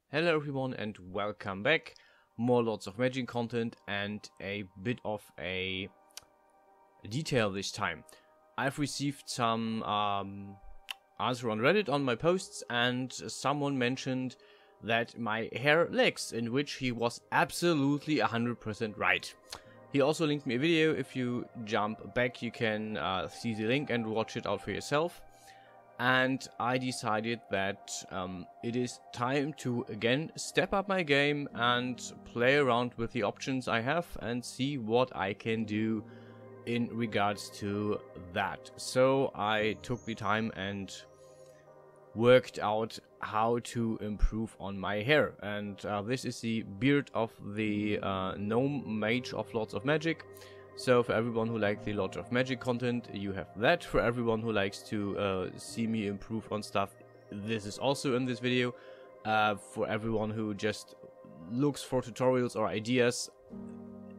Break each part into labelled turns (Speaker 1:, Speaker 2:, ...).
Speaker 1: Hello everyone and welcome back. More lots of Magic content and a bit of a detail this time. I've received some answer on Reddit on my posts, and someone mentioned that my hair lags, in which he was absolutely 100% right. He also linked me a video. If you jump back you can see the link and watch it out for yourself. And I decided that it is time to again step up my game and play around with the options I have and see what I can do in regards to that. So I took the time and worked out how to improve on my hair, and this is the beard of the gnome mage of Lots of Magic. So for everyone who likes the Lords of Magic content, you have that. For everyone who likes to see me improve on stuff, this is also in this video. For everyone who just looks for tutorials or ideas,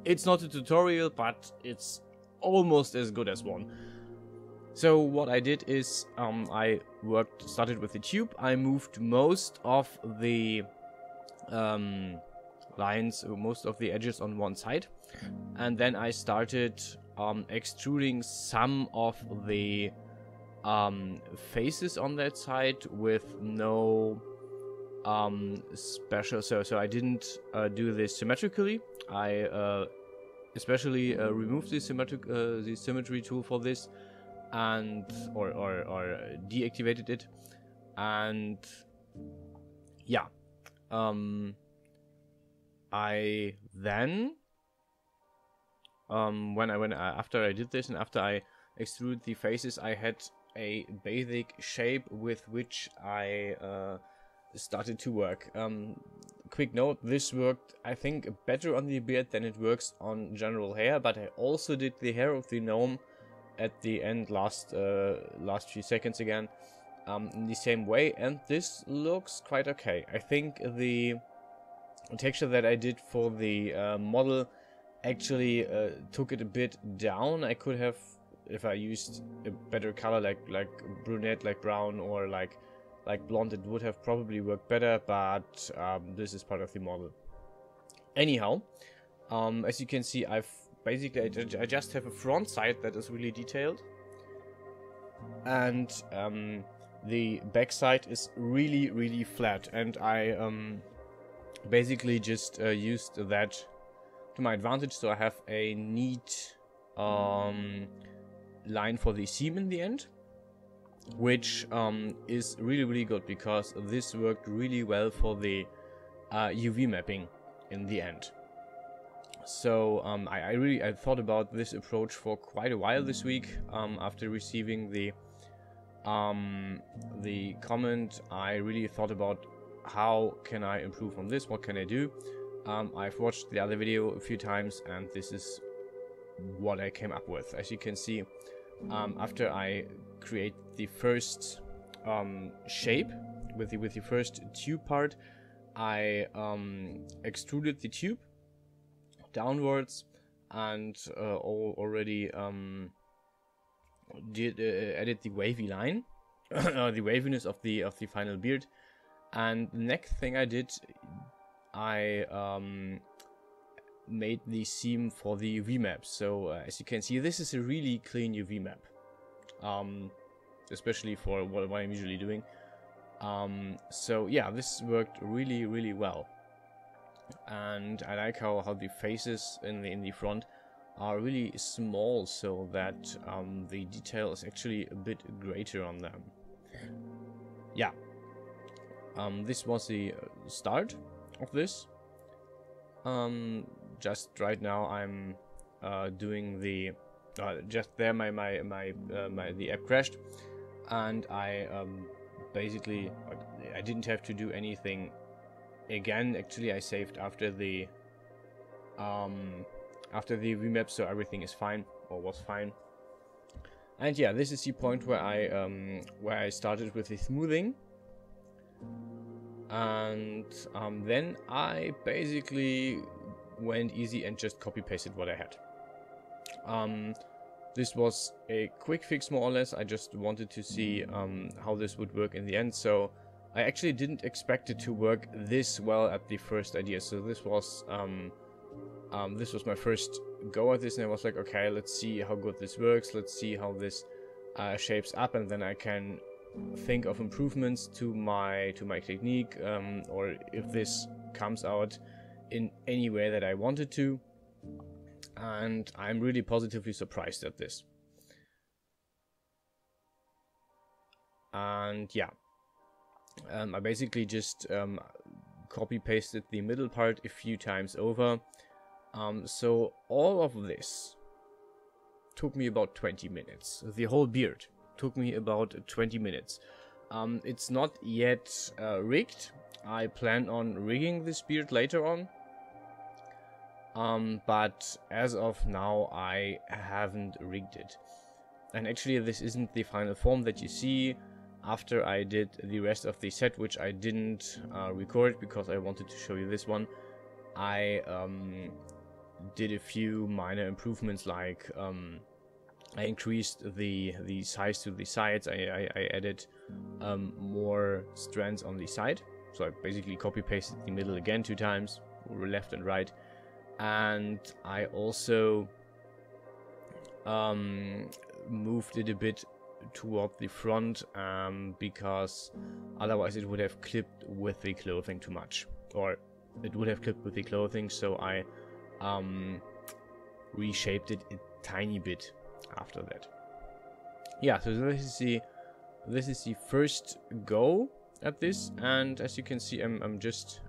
Speaker 1: it's not a tutorial, but it's almost as good as one. So what I did is I started with the tube. I moved most of the lines, most of the edges on one side, and then I started extruding some of the faces on that side with no special, so I didn't do this symmetrically. I especially removed the symmetry tool for this, and or deactivated it, and yeah, I then after I did this and after I extruded the faces, I had a basic shape with which I started to work. Quick note, this worked I think better on the beard than it works on general hair, but I also did the hair of the gnome at the end, last few seconds again, in the same way, and this looks quite okay. I think the texture that I did for the model actually took it a bit down. I could have, if I used a better color like brunette, like brown, or like blonde, it would have probably worked better, but this is part of the model. Anyhow, as you can see, I just have a front side that is really detailed, and the back side is really flat, and I basically just used that to my advantage. So I have a neat line for the seam in the end, which is really good, because this worked really well for the UV mapping in the end. So I thought about this approach for quite a while this week. After receiving the comment, I really thought about how can I improve on this, what can I do. I've watched the other video a few times, and this is what I came up with. As you can see, after I create the first shape with the first tube part, I extruded the tube downwards, and already added the wavy line, the waviness of the final beard. And the next thing I did, I made the seam for the UV map. So as you can see, this is a really clean UV map, especially for what I'm usually doing. So yeah, this worked really well, and I like how the faces in the front are really small, so that the detail is actually a bit greater on them. Yeah. This was the start of this. Just right now I'm doing the just there the app crashed, and I basically I didn't have to do anything again. Actually, I saved after the remap, so everything is fine, or was fine. And yeah, this is the point where I started with the smoothing. And then I basically went easy and just copy pasted what I had. This was a quick fix, more or less. I just wanted to see how this would work in the end. So I actually didn't expect it to work this well at the first idea. So this was my first go at this, and I was like, okay, let's see how good this works. Let's see how this shapes up, and then I can think of improvements to my technique, or if this comes out in any way that I wanted to. And I'm really positively surprised at this. And yeah, I basically just copy pasted the middle part a few times over. So all of this took me about 20 minutes. The whole beard took me about 20 minutes. It's not yet rigged. I plan on rigging this beard later on. But as of now, I haven't rigged it. And actually, this isn't the final form that you see. After I did the rest of the set, which I didn't record because I wanted to show you this one, I did a few minor improvements, like I increased the size to the sides. I added more strands on the side. So I basically copy pasted the middle again 2 times, left and right. And I also moved it a bit toward the front, because otherwise it would have clipped with the clothing too much, or it would have clipped with the clothing. So I reshaped it a tiny bit after that. Yeah, so this is the first go at this, and as you can see, I'm just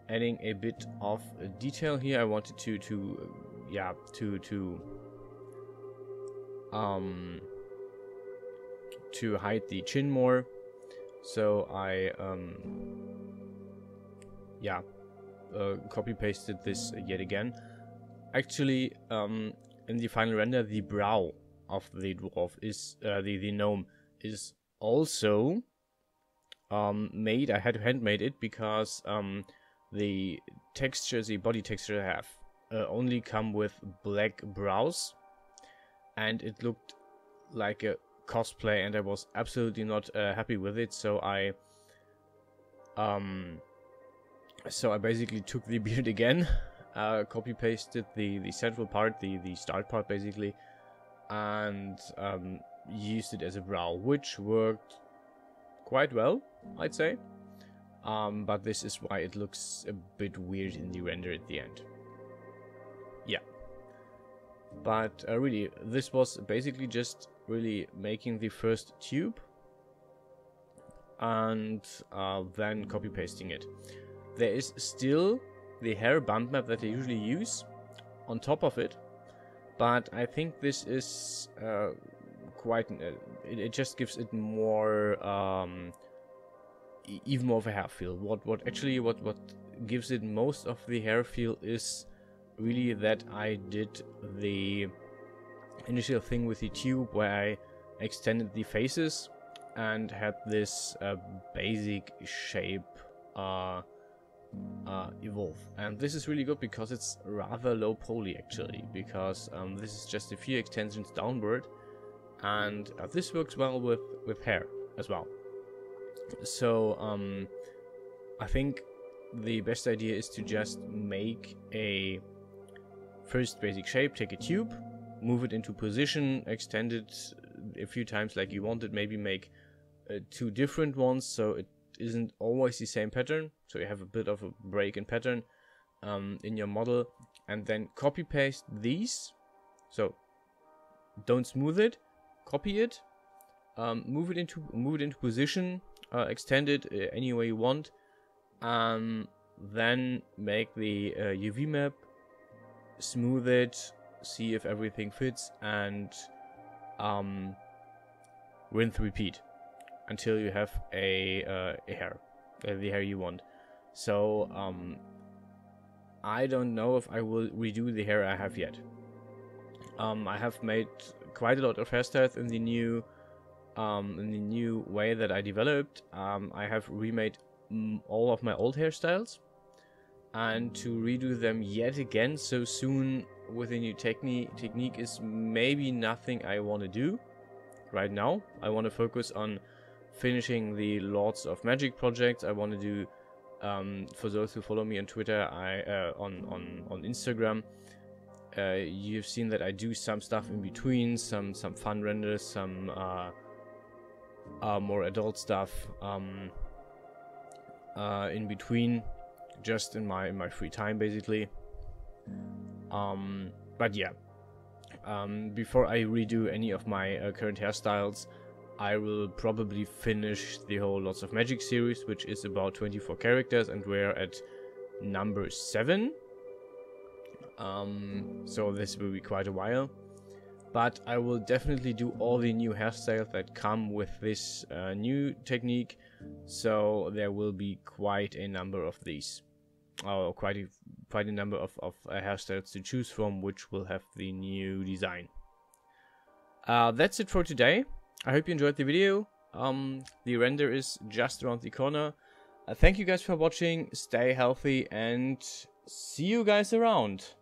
Speaker 1: adding a bit of detail here. I wanted to hide the chin more, so I copy pasted this yet again. Actually, in the final render, the brow of the dwarf is the gnome is also made. I had to handmade it because the texture, the body texture I have, only come with black brows, and it looked like a cosplay, and I was absolutely not happy with it. So I basically took the beard again, copy pasted the central part, the start part basically, and used it as a brow, which worked quite well, I'd say. But this is why it looks a bit weird in the render at the end. Yeah. But really, this was basically just really making the first tube and then copy pasting it. There is still the hair bump map that I usually use on top of it, but I think this is quite it just gives it more even more of a hair feel. What gives it most of the hair feel is really that I did the initial thing with the tube where I extended the faces and had this basic shape evolve. And this is really good because it's rather low poly actually, because this is just a few extensions downward, and this works well with hair as well. So I think the best idea is to just make a first basic shape, take a tube, move it into position, extend it a few times like you want it, maybe make 2 different ones so it isn't always the same pattern, so you have a bit of a break in pattern in your model, and then copy paste these. So don't smooth it, copy it, move it into position, extend it any way you want, then make the UV map, smooth it, see if everything fits, and rinse repeat until you have a hair, the hair you want. So I don't know if I will redo the hair I have yet. I have made quite a lot of hairstyles in the new way that I developed. I have remade all of my old hairstyles, and to redo them yet again so soon with a new technique is maybe nothing I want to do right now. I want to focus on finishing the Lords of Magic project. I want to do, for those who follow me on Twitter, on Instagram, you've seen that I do some stuff in between, some fun renders, some more adult stuff in between, just in my free time, basically. But yeah, before I redo any of my current hairstyles, I will probably finish the whole Lots of Magic series, which is about 24 characters, and we're at number 7. So this will be quite a while. But I will definitely do all the new hairstyles that come with this new technique. So there will be quite a number of these. Oh, quite a number of hairstyles to choose from, which will have the new design. That's it for today. I hope you enjoyed the video. The render is just around the corner. Thank you guys for watching. Stay healthy and see you guys around.